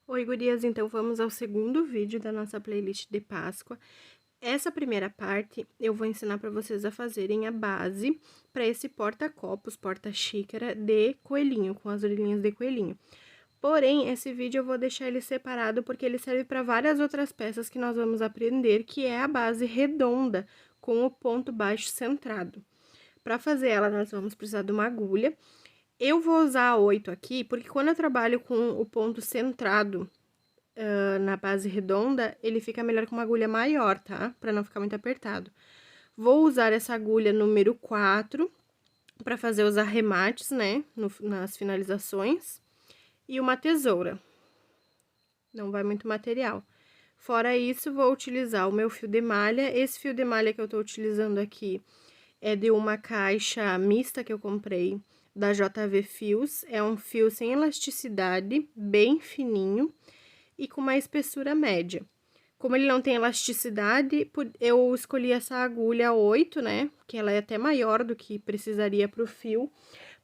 Oi, gurias, então vamos ao segundo vídeo da nossa playlist de Páscoa. Essa primeira parte eu vou ensinar para vocês a fazerem a base para esse porta-copos, porta-xícara de coelhinho, com as orelhinhas de coelhinho. Porém, esse vídeo eu vou deixar ele separado porque ele serve para várias outras peças que nós vamos aprender, que é a base redonda com o ponto baixo centrado. Para fazer ela, nós vamos precisar de uma agulha. Eu vou usar a 8 aqui, porque quando eu trabalho com o ponto centrado na base redonda, ele fica melhor com uma agulha maior, tá? Pra não ficar muito apertado. Vou usar essa agulha número 4 para fazer os arremates, né? Nas finalizações. E uma tesoura. Não vai muito material. Fora isso, vou utilizar o meu fio de malha. Esse fio de malha que eu tô utilizando aqui é de uma caixa mista que eu comprei da JV Fios. É um fio sem elasticidade, bem fininho e com uma espessura média. Como ele não tem elasticidade, eu escolhi essa agulha 8, né? Que ela é até maior do que precisaria para o fio,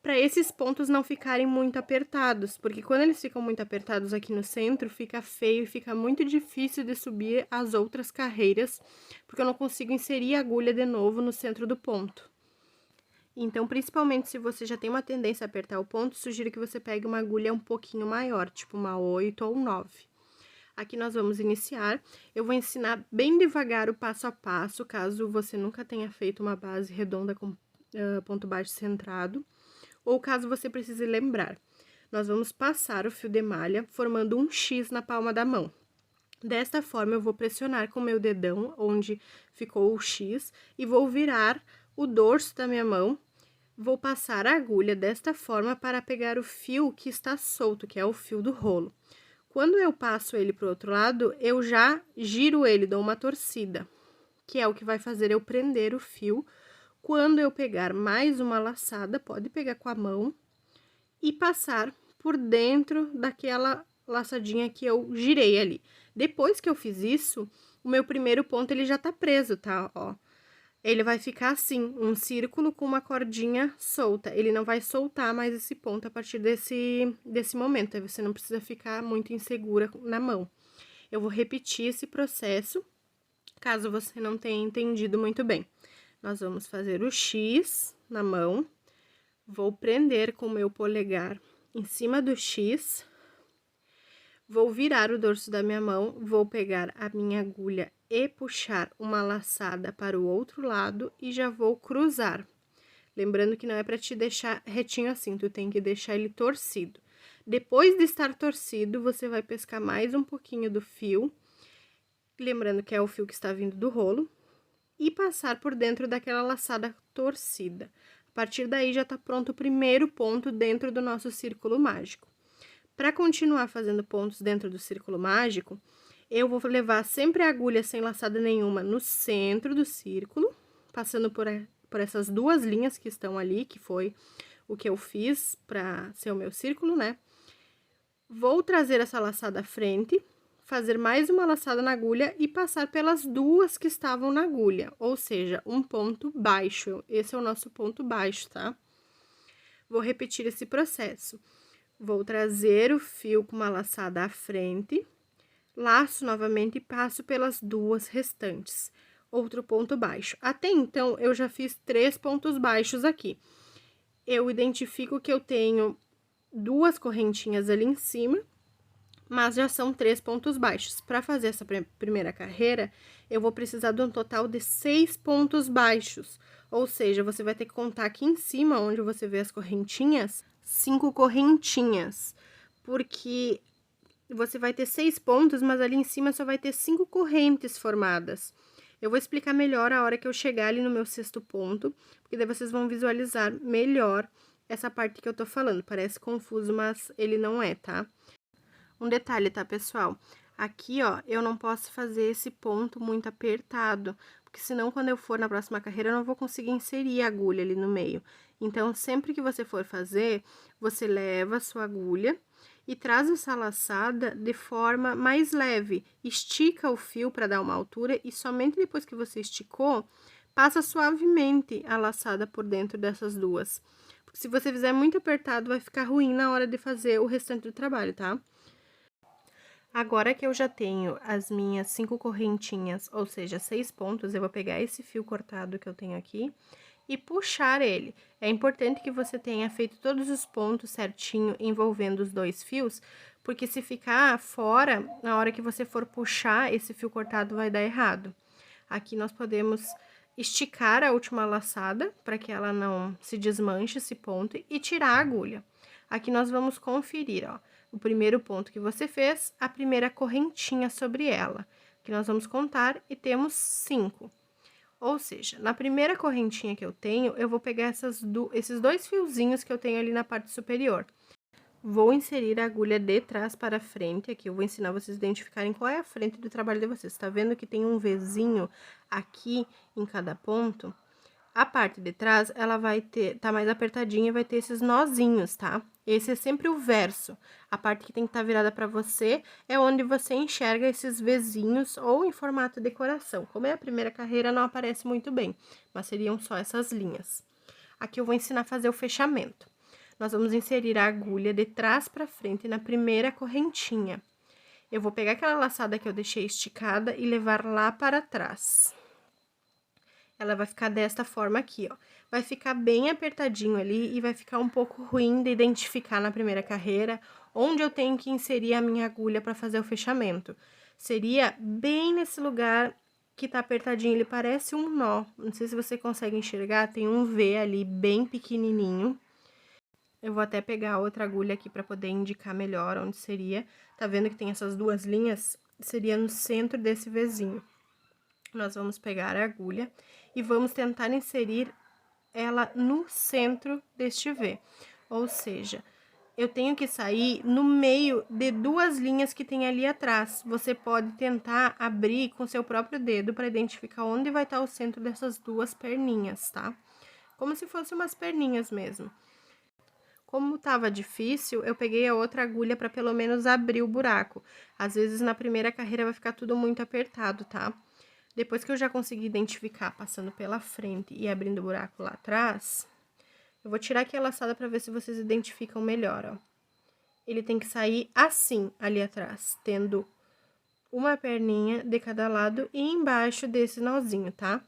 para esses pontos não ficarem muito apertados, porque quando eles ficam muito apertados aqui no centro, fica feio e fica muito difícil de subir as outras carreiras, porque eu não consigo inserir a agulha de novo no centro do ponto. Então, principalmente se você já tem uma tendência a apertar o ponto, sugiro que você pegue uma agulha um pouquinho maior, tipo uma 8 ou 9. Aqui nós vamos iniciar. Eu vou ensinar bem devagar o passo a passo, caso você nunca tenha feito uma base redonda com ponto baixo centrado, ou caso você precise lembrar. Nós vamos passar o fio de malha, formando um X na palma da mão. Desta forma, eu vou pressionar com o meu dedão, onde ficou o X, e vou virar o dorso da minha mão. Vou passar a agulha desta forma para pegar o fio que está solto, que é o fio do rolo. Quando eu passo ele pro outro lado, eu já giro ele, dou uma torcida, que é o que vai fazer eu prender o fio. Quando eu pegar mais uma laçada, pode pegar com a mão e passar por dentro daquela laçadinha que eu girei ali. Depois que eu fiz isso, o meu primeiro ponto ele já tá preso, tá? Ó. Ele vai ficar assim, um círculo com uma cordinha solta. Ele não vai soltar mais esse ponto a partir desse momento. Aí você não precisa ficar muito insegura na mão. Eu vou repetir esse processo, caso você não tenha entendido muito bem. Nós vamos fazer o X na mão. Vou prender com o meu polegar em cima do X. Vou virar o dorso da minha mão, vou pegar a minha agulha e puxar uma laçada para o outro lado e já vou cruzar. Lembrando que não é para te deixar retinho assim, tu tem que deixar ele torcido. Depois de estar torcido, você vai pescar mais um pouquinho do fio, lembrando que é o fio que está vindo do rolo, e passar por dentro daquela laçada torcida. A partir daí, já tá pronto o primeiro ponto dentro do nosso círculo mágico. Para continuar fazendo pontos dentro do círculo mágico, eu vou levar sempre a agulha sem laçada nenhuma no centro do círculo, passando por essas duas linhas que estão ali, que foi o que eu fiz para ser o meu círculo, né? Vou trazer essa laçada à frente, fazer mais uma laçada na agulha e passar pelas duas que estavam na agulha, ou seja, um ponto baixo. Esse é o nosso ponto baixo, tá? Vou repetir esse processo. Vou trazer o fio com uma laçada à frente, laço novamente e passo pelas duas restantes. Outro ponto baixo. Até então, eu já fiz 3 pontos baixos aqui. Eu identifico que eu tenho 2 correntinhas ali em cima, mas já são 3 pontos baixos. Para fazer essa primeira carreira, eu vou precisar de um total de 6 pontos baixos. Ou seja, você vai ter que contar aqui em cima, onde você vê as correntinhas, 5 correntinhas, porque você vai ter 6 pontos, mas ali em cima só vai ter 5 correntes formadas. Eu vou explicar melhor a hora que eu chegar ali no meu 6º ponto, porque daí vocês vão visualizar melhor essa parte que eu tô falando. Parece confuso, mas ele não é, tá? Um detalhe, tá, pessoal? Aqui, ó, eu não posso fazer esse ponto muito apertado, porque senão quando eu for na próxima carreira eu não vou conseguir inserir a agulha ali no meio. Então, sempre que você for fazer, você leva a sua agulha e traz essa laçada de forma mais leve. Estica o fio para dar uma altura e somente depois que você esticou, passa suavemente a laçada por dentro dessas duas. Porque se você fizer muito apertado, vai ficar ruim na hora de fazer o restante do trabalho, tá? Agora que eu já tenho as minhas 5 correntinhas, ou seja, 6 pontos, eu vou pegar esse fio cortado que eu tenho aqui e puxar ele. É importante que você tenha feito todos os pontos certinho envolvendo os 2 fios, porque se ficar fora, na hora que você for puxar, esse fio cortado vai dar errado. Aqui nós podemos esticar a última laçada, para que ela não se desmanche esse ponto, e tirar a agulha. Aqui nós vamos conferir, ó, o primeiro ponto que você fez, a primeira correntinha sobre ela, que nós vamos contar e temos 5. Ou seja, na primeira correntinha que eu tenho, eu vou pegar esses 2 fiozinhos que eu tenho ali na parte superior. Vou inserir a agulha de trás para frente, aqui eu vou ensinar vocês a identificarem qual é a frente do trabalho de vocês. Tá vendo que tem um Vzinho aqui em cada ponto? A parte de trás, ela vai tá mais apertadinha e vai ter esses nozinhos, tá? Esse é sempre o verso. A parte que tem que estar virada para você é onde você enxerga esses Vzinhos ou em formato de coração. Como é a primeira carreira, não aparece muito bem, mas seriam só essas linhas. Aqui eu vou ensinar a fazer o fechamento. Nós vamos inserir a agulha de trás para frente na primeira correntinha. Eu vou pegar aquela laçada que eu deixei esticada e levar lá para trás. Ela vai ficar desta forma aqui, ó. Vai ficar bem apertadinho ali e vai ficar um pouco ruim de identificar na primeira carreira onde eu tenho que inserir a minha agulha para fazer o fechamento. Seria bem nesse lugar que tá apertadinho, ele parece um nó. Não sei se você consegue enxergar, tem um V ali bem pequenininho. Eu vou até pegar outra agulha aqui para poder indicar melhor onde seria. Tá vendo que tem essas 2 linhas? Seria no centro desse Vzinho. Nós vamos pegar a agulha e vamos tentar inserir ela no centro deste V. Ou seja, eu tenho que sair no meio de 2 linhas que tem ali atrás. Você pode tentar abrir com seu próprio dedo para identificar onde vai estar o centro dessas 2 perninhas, tá? Como se fossem umas perninhas mesmo. Como tava difícil, eu peguei a outra agulha para pelo menos abrir o buraco. Às vezes, na primeira carreira, vai ficar tudo muito apertado, tá? Depois que eu já consegui identificar passando pela frente e abrindo o buraco lá atrás, eu vou tirar aqui a laçada para ver se vocês identificam melhor, ó. Ele tem que sair assim, ali atrás, tendo uma perninha de cada lado e embaixo desse nozinho, tá?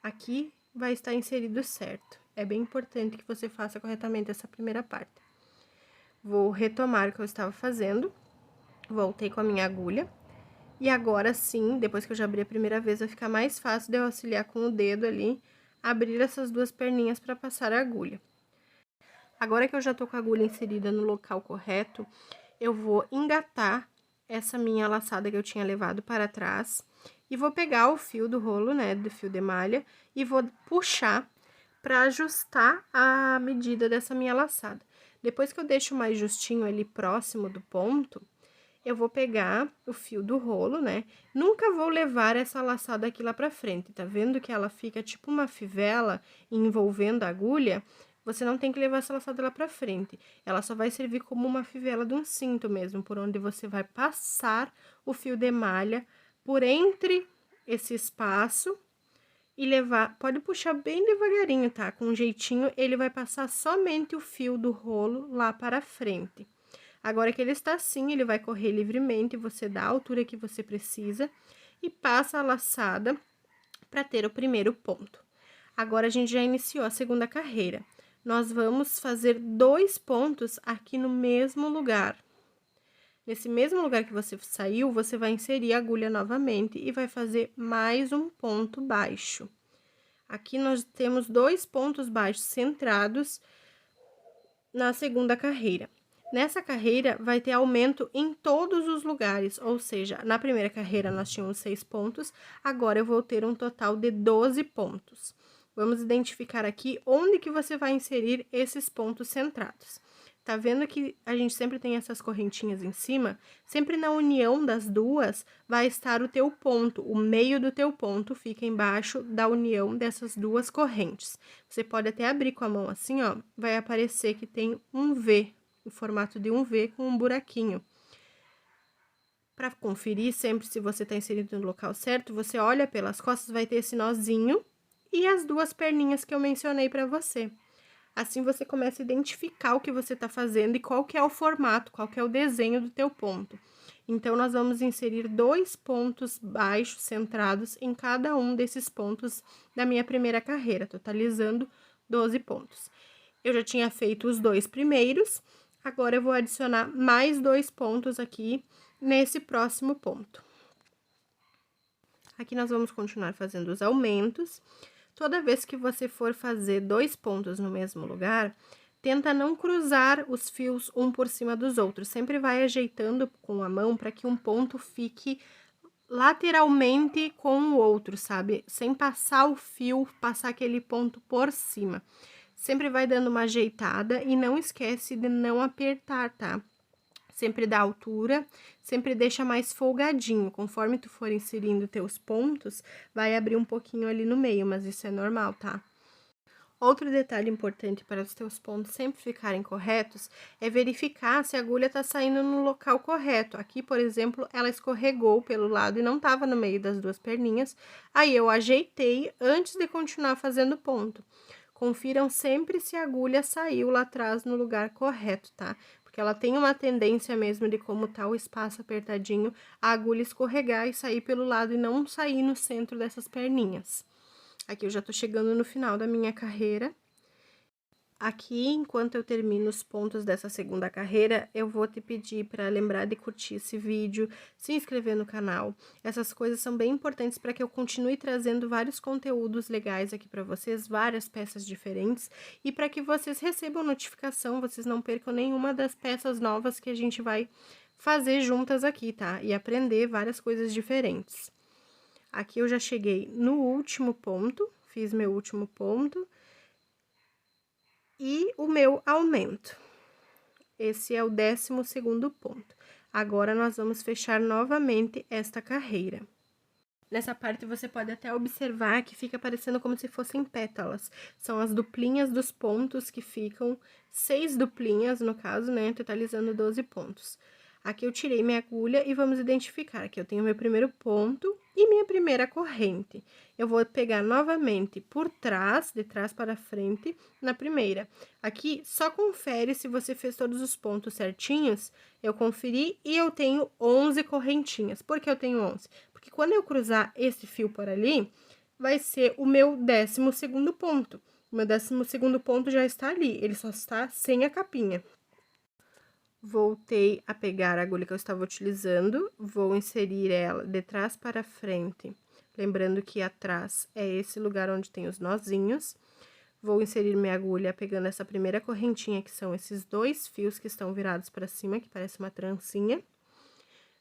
Aqui vai estar inserido certo. É bem importante que você faça corretamente essa primeira parte. Vou retomar o que eu estava fazendo. Voltei com a minha agulha. E agora sim, depois que eu já abri a primeira vez, vai ficar mais fácil de eu auxiliar com o dedo ali, abrir essas 2 perninhas para passar a agulha. Agora que eu já tô com a agulha inserida no local correto, eu vou engatar essa minha laçada que eu tinha levado para trás e vou pegar o fio do rolo, né, do fio de malha, e vou puxar para ajustar a medida dessa minha laçada. Depois que eu deixo mais justinho ali próximo do ponto, eu vou pegar o fio do rolo, né? Nunca vou levar essa laçada aqui lá pra frente, tá vendo que ela fica tipo uma fivela envolvendo a agulha? Você não tem que levar essa laçada lá pra frente. Ela só vai servir como uma fivela de um cinto mesmo, por onde você vai passar o fio de malha por entre esse espaço e levar, pode puxar bem devagarinho, tá? Com um jeitinho, ele vai passar somente o fio do rolo lá para frente. Agora que ele está assim, ele vai correr livremente, você dá a altura que você precisa e passa a laçada para ter o primeiro ponto. Agora, a gente já iniciou a segunda carreira. Nós vamos fazer 2 pontos aqui no mesmo lugar. Nesse mesmo lugar que você saiu, você vai inserir a agulha novamente e vai fazer mais um ponto baixo. Aqui nós temos 2 pontos baixos centrados na segunda carreira. Nessa carreira, vai ter aumento em todos os lugares, ou seja, na primeira carreira nós tínhamos 6 pontos, agora eu vou ter um total de 12 pontos. Vamos identificar aqui onde que você vai inserir esses pontos centrados. Tá vendo que a gente sempre tem essas correntinhas em cima? Sempre na união das duas vai estar o teu ponto, o meio do teu ponto fica embaixo da união dessas 2 correntes. Você pode até abrir com a mão assim, ó, vai aparecer que tem um V, o formato de um V com um buraquinho. Para conferir sempre se você tá inserido no local certo, você olha pelas costas, vai ter esse nozinho e as 2 perninhas que eu mencionei para você. Assim, você começa a identificar o que você tá fazendo e qual que é o formato, qual que é o desenho do teu ponto. Então, nós vamos inserir 2 pontos baixos centrados em cada um desses pontos da minha primeira carreira, totalizando 12 pontos. Eu já tinha feito os 2 primeiros, agora eu vou adicionar mais 2 pontos aqui nesse próximo ponto. Aqui nós vamos continuar fazendo os aumentos. Toda vez que você for fazer 2 pontos no mesmo lugar, tenta não cruzar os fios um por cima dos outros. Sempre vai ajeitando com a mão para que um ponto fique lateralmente com o outro, sabe? Sem passar o fio, passar aquele ponto por cima. Sempre vai dando uma ajeitada e não esquece de não apertar, tá? Sempre dá altura, sempre deixa mais folgadinho. Conforme tu for inserindo teus pontos, vai abrir um pouquinho ali no meio, mas isso é normal, tá? Outro detalhe importante para os teus pontos sempre ficarem corretos é verificar se a agulha tá saindo no local correto. Aqui, por exemplo, ela escorregou pelo lado e não tava no meio das duas perninhas. Aí, eu ajeitei antes de continuar fazendo ponto. Confiram sempre se a agulha saiu lá atrás no lugar correto, tá? Porque ela tem uma tendência mesmo de como tá o espaço apertadinho, a agulha escorregar e sair pelo lado e não sair no centro dessas perninhas. Aqui eu já tô chegando no final da minha carreira. Aqui, enquanto eu termino os pontos dessa segunda carreira, eu vou te pedir para lembrar de curtir esse vídeo, se inscrever no canal. Essas coisas são bem importantes para que eu continue trazendo vários conteúdos legais aqui para vocês, várias peças diferentes, e para que vocês recebam notificação, vocês não percam nenhuma das peças novas que a gente vai fazer juntas aqui, tá? E aprender várias coisas diferentes. Aqui eu já cheguei no último ponto, fiz meu último ponto. E o meu aumento. Esse é o 12º ponto. Agora, nós vamos fechar novamente esta carreira. Nessa parte, você pode até observar que fica parecendo como se fossem pétalas. São as duplinhas dos pontos que ficam, 6 duplinhas, no caso, né, totalizando 12 pontos. Aqui eu tirei minha agulha e vamos identificar que eu tenho meu primeiro ponto e minha primeira corrente. Eu vou pegar novamente por trás, de trás para frente, na primeira. Aqui, só confere se você fez todos os pontos certinhos. Eu conferi e eu tenho 11 correntinhas. Por que eu tenho 11? Porque quando eu cruzar esse fio por ali, vai ser o meu 12º ponto. O meu 12º ponto já está ali, ele só está sem a capinha. Voltei a pegar a agulha que eu estava utilizando, vou inserir ela de trás para frente, lembrando que atrás é esse lugar onde tem os nozinhos. Vou inserir minha agulha pegando essa primeira correntinha, que são esses 2 fios que estão virados para cima, que parece uma trancinha.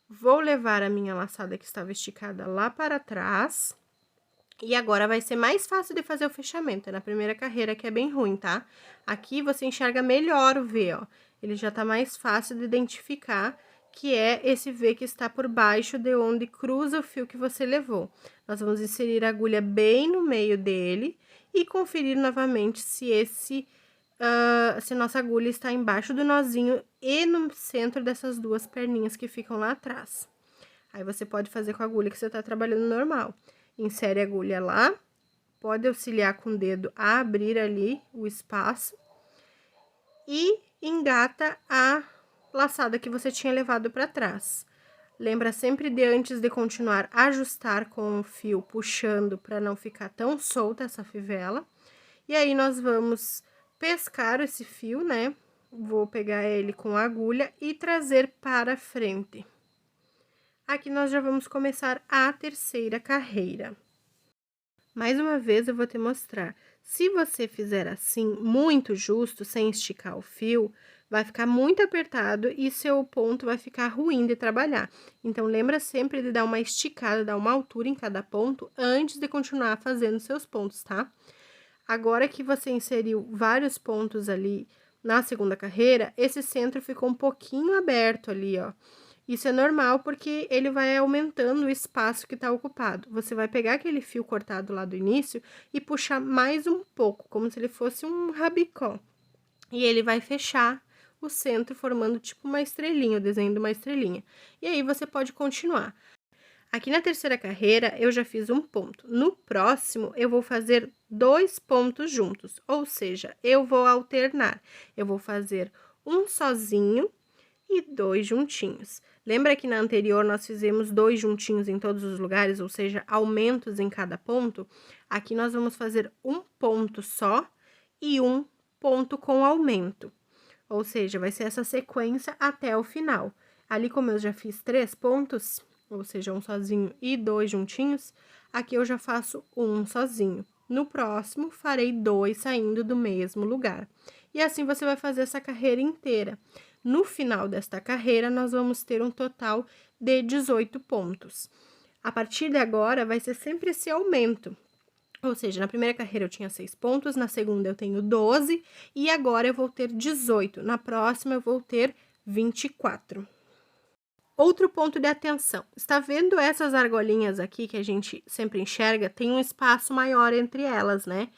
Vou levar a minha laçada que estava esticada lá para trás. E agora, vai ser mais fácil de fazer o fechamento, é na primeira carreira que é bem ruim, tá? Aqui você enxerga melhor o V, ó. Ele já tá mais fácil de identificar, que é esse V que está por baixo de onde cruza o fio que você levou. Nós vamos inserir a agulha bem no meio dele e conferir novamente se nossa agulha está embaixo do nozinho e no centro dessas duas perninhas que ficam lá atrás. Aí, você pode fazer com a agulha que você tá trabalhando normal. Insere a agulha lá, pode auxiliar com o dedo a abrir ali o espaço e engata a laçada que você tinha levado para trás. Lembra sempre de, antes de continuar, ajustar com o fio, puxando para não ficar tão solta essa fivela. E aí, nós vamos pescar esse fio, né? Vou pegar ele com a agulha e trazer para frente. Aqui, nós já vamos começar a terceira carreira. Mais uma vez, eu vou te mostrar. Se você fizer assim, muito justo, sem esticar o fio, vai ficar muito apertado e seu ponto vai ficar ruim de trabalhar. Então, lembra sempre de dar uma esticada, dar uma altura em cada ponto, antes de continuar fazendo seus pontos, tá? Agora que você inseriu vários pontos ali na segunda carreira, esse centro ficou um pouquinho aberto ali, ó. Isso é normal, porque ele vai aumentando o espaço que tá ocupado. Você vai pegar aquele fio cortado lá do início e puxar mais um pouco, como se ele fosse um rabicó. E ele vai fechar o centro, formando tipo uma estrelinha, o desenho de uma estrelinha. E aí, você pode continuar. Aqui na terceira carreira, eu já fiz um ponto. No próximo, eu vou fazer 2 pontos juntos, ou seja, eu vou alternar. Eu vou fazer um sozinho e 2 juntinhos. Lembra que na anterior nós fizemos 2 juntinhos em todos os lugares, ou seja, aumentos em cada ponto? Aqui nós vamos fazer um ponto só e um ponto com aumento. Ou seja, vai ser essa sequência até o final. Ali, como eu já fiz 3 pontos, ou seja, um sozinho e 2 juntinhos, aqui eu já faço um sozinho. No próximo, farei 2 saindo do mesmo lugar. E assim você vai fazer essa carreira inteira. No final desta carreira, nós vamos ter um total de 18 pontos. A partir de agora, vai ser sempre esse aumento. Ou seja, na primeira carreira eu tinha 6 pontos, na segunda eu tenho 12 e agora eu vou ter 18. Na próxima eu vou ter 24. Outro ponto de atenção, está vendo essas argolinhas aqui que a gente sempre enxerga? Tem um espaço maior entre elas, né?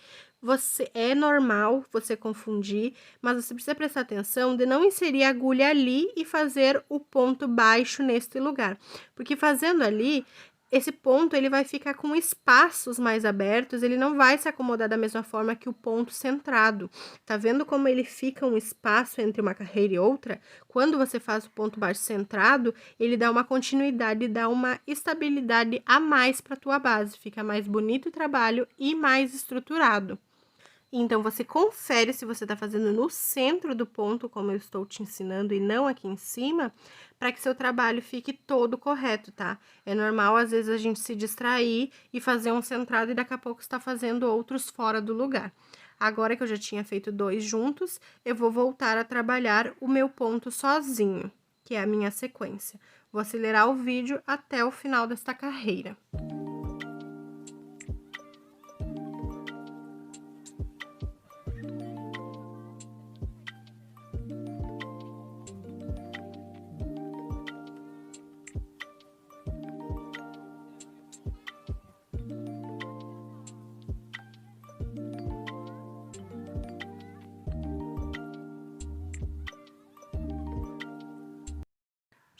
É normal você confundir, mas você precisa prestar atenção de não inserir a agulha ali e fazer o ponto baixo neste lugar. Porque fazendo ali, esse ponto ele vai ficar com espaços mais abertos, ele não vai se acomodar da mesma forma que o ponto centrado. Tá vendo como ele fica um espaço entre uma carreira e outra? Quando você faz o ponto baixo centrado, ele dá uma continuidade, dá uma estabilidade a mais para tua base, fica mais bonito o trabalho e mais estruturado. Então, você confere se você tá fazendo no centro do ponto, como eu estou te ensinando, e não aqui em cima, para que seu trabalho fique todo correto, tá? É normal, às vezes, a gente se distrair e fazer um centrado e daqui a pouco está fazendo outros fora do lugar. Agora que eu já tinha feito 2 juntos, eu vou voltar a trabalhar o meu ponto sozinho, que é a minha sequência. Vou acelerar o vídeo até o final desta carreira.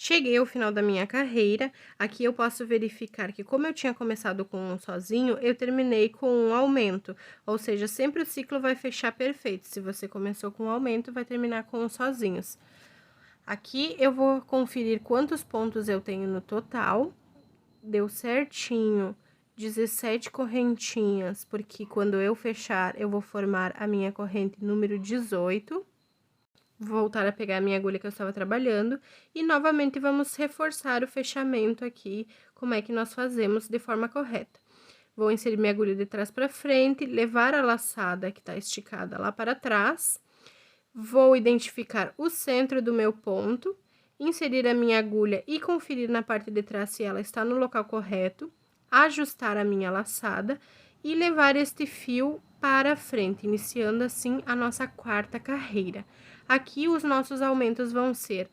Cheguei ao final da minha carreira, aqui eu posso verificar que como eu tinha começado com um sozinho, eu terminei com um aumento, ou seja, sempre o ciclo vai fechar perfeito, se você começou com um aumento, vai terminar com os sozinhos. Aqui eu vou conferir quantos pontos eu tenho no total, deu certinho 17 correntinhas, porque quando eu fechar, eu vou formar a minha corrente número 18. Vou voltar a pegar a minha agulha que eu estava trabalhando e novamente vamos reforçar o fechamento aqui, como é que nós fazemos de forma correta. Vou inserir minha agulha de trás para frente, levar a laçada que tá esticada lá para trás, vou identificar o centro do meu ponto, inserir a minha agulha e conferir na parte de trás se ela está no local correto, ajustar a minha laçada e levar este fio para frente, iniciando assim a nossa quarta carreira. Aqui, os nossos aumentos vão ser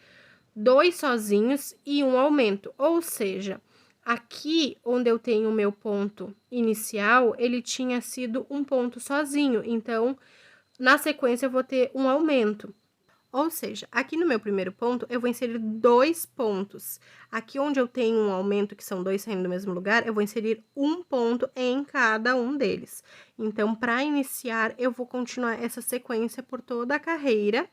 2 sozinhos e um aumento, ou seja, aqui onde eu tenho o meu ponto inicial, ele tinha sido um ponto sozinho, então, na sequência, eu vou ter um aumento. Ou seja, aqui no meu primeiro ponto, eu vou inserir 2 pontos. Aqui onde eu tenho um aumento, que são 2 saindo do mesmo lugar, eu vou inserir um ponto em cada um deles. Então, para iniciar, eu vou continuar essa sequência por toda a carreira,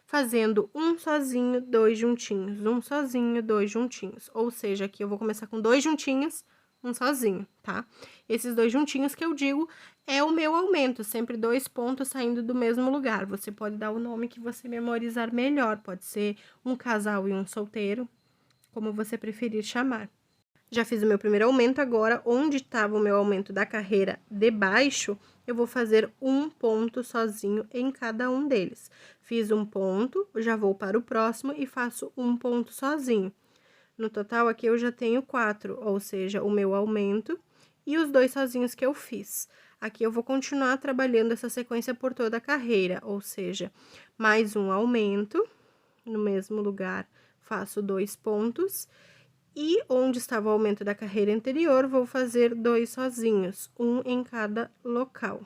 fazendo um sozinho, 2 juntinhos, um sozinho, 2 juntinhos. Ou seja, aqui eu vou começar com 2 juntinhos, um sozinho, tá? Esses 2 juntinhos que eu digo é o meu aumento, sempre 2 pontos saindo do mesmo lugar. Você pode dar o nome que você memorizar melhor, pode ser um casal e um solteiro, como você preferir chamar. Já fiz o meu primeiro aumento, agora, onde estava o meu aumento da carreira de baixo, eu vou fazer um ponto sozinho em cada um deles. Fiz um ponto, já vou para o próximo e faço um ponto sozinho. No total, aqui eu já tenho 4, ou seja, o meu aumento e os 2 sozinhos que eu fiz. Aqui eu vou continuar trabalhando essa sequência por toda a carreira, ou seja, mais um aumento, no mesmo lugar, faço 2 pontos, e onde estava o aumento da carreira anterior, vou fazer 2 sozinhos, um em cada local.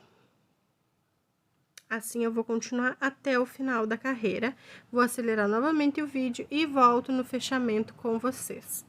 Assim, eu vou continuar até o final da carreira. Vou acelerar novamente o vídeo e volto no fechamento com vocês.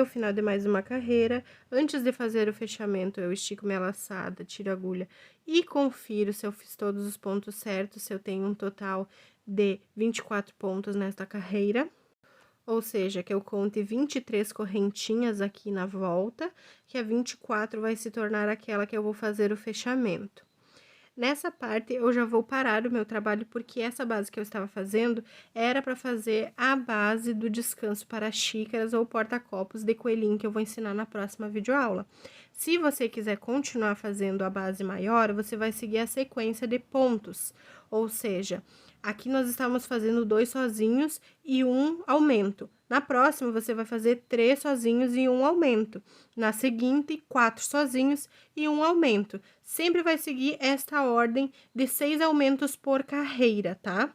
final de mais uma carreira. Antes de fazer o fechamento, eu estico minha laçada, tiro a agulha e confiro se eu fiz todos os pontos certos, se eu tenho um total de 24 pontos nesta carreira. Ou seja, que eu conte 23 correntinhas aqui na volta, que a 24 vai se tornar aquela que eu vou fazer o fechamento. Nessa parte, eu já vou parar o meu trabalho, porque essa base que eu estava fazendo era para fazer a base do descanso para xícaras ou porta-copos de coelhinho, que eu vou ensinar na próxima videoaula. Se você quiser continuar fazendo a base maior, você vai seguir a sequência de pontos, ou seja, aqui nós estamos fazendo 2 sozinhos e 1 aumento. Na próxima, você vai fazer 3 sozinhos e 1 aumento. Na seguinte, 4 sozinhos e 1 aumento. Sempre vai seguir esta ordem de 6 aumentos por carreira, tá?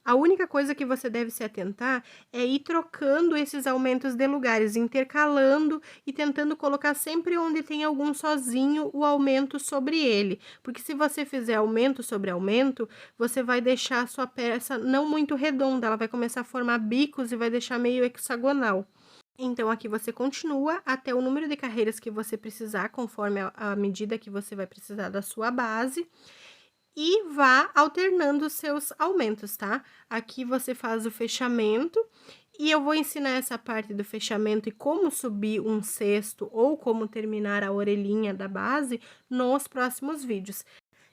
A única coisa que você deve se atentar é ir trocando esses aumentos de lugares, intercalando e tentando colocar sempre onde tem algum sozinho o aumento sobre ele. Porque se você fizer aumento sobre aumento, você vai deixar a sua peça não muito redonda, ela vai começar a formar bicos e vai deixar meio hexagonal. Então, aqui você continua até o número de carreiras que você precisar, conforme a medida que você vai precisar da sua base. E vá alternando os seus aumentos, tá? Aqui você faz o fechamento e eu vou ensinar essa parte do fechamento e como subir um cesto ou como terminar a orelhinha da base nos próximos vídeos.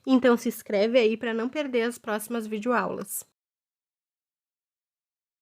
Então, se inscreve aí para não perder as próximas videoaulas.